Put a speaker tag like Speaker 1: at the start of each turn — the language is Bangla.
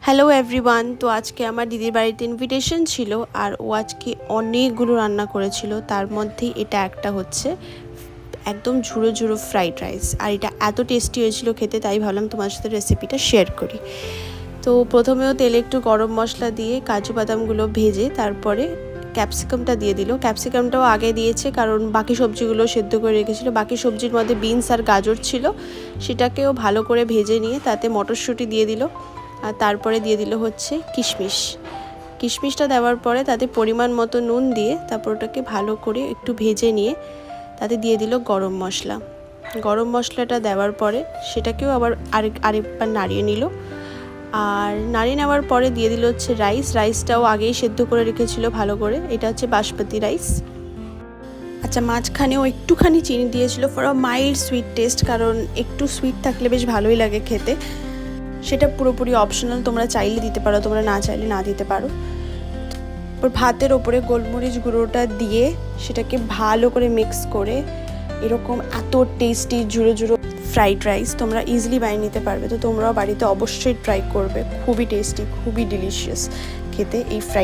Speaker 1: Hello everyone. তো আজকে আমার দিদির বাড়িতে ইনভিটেশন ছিল আর ও আজকে অনেকগুলো রান্না করেছিল, তার মধ্যেই এটা একটা হচ্ছে একদম ঝুড়ো ঝুড়ো ফ্রাইড রাইস। আর এটা এত টেস্টি হয়েছিল খেতে, তাই ভাবলাম তোমার সাথে রেসিপিটা শেয়ার করি। তো প্রথমেও তেলে একটু গরম মশলা দিয়ে কাজু বাদামগুলো ভেজে তারপরে ক্যাপসিকামটা দিয়ে দিল। ক্যাপসিকামটাও আগে দিয়েছে কারণ বাকি সবজিগুলো সেদ্ধ করে রেখেছিল। বাকি সবজির মধ্যে বিনস আর গাজর ছিল, সেটাকেও ভালো করে ভেজে নিয়ে তাতে মটরশুঁটি দিয়ে দিল। আর তারপরে দিয়ে দিল হচ্ছে কিশমিশটা দেওয়ার পরে তাতে পরিমাণ মতো নুন দিয়ে তারপর ওটাকে ভালো করে একটু ভেজে নিয়ে তাতে দিয়ে দিল গরম মশলাটা দেওয়ার পরে সেটাকেও আবার আরেকবার নাড়িয়ে নিল। আর নাড়িয়ে নেওয়ার পরে দিয়ে দিল হচ্ছে রাইসটাও আগেই সেদ্ধ করে রেখেছিল ভালো করে। এটা হচ্ছে বাসমতি রাইস। আচ্ছা, মাঝখানেও একটুখানি চিনি দিয়েছিল for a mild sweet test, কারণ একটু সুইট থাকলে বেশ ভালোই লাগে খেতে। সেটা পুরোপুরি অপশনাল, তোমরা চাইলে দিতে পারো, তোমরা না চাইলে না দিতে পারো। ভাতের ওপরে গোলমরিচ গুঁড়োটা দিয়ে সেটাকে ভালো করে মিক্স করে এরকম এত টেস্টি ঝুড়ো ঝুড়ো ফ্রাইড রাইস তোমরা ইজিলি বানিয়ে নিতে পারবে। তো তোমরাও বাড়িতে অবশ্যই ট্রাই করবে, খুবই টেস্টি, খুবই ডিলিশিয়াস খেতে এই ফ্রাইড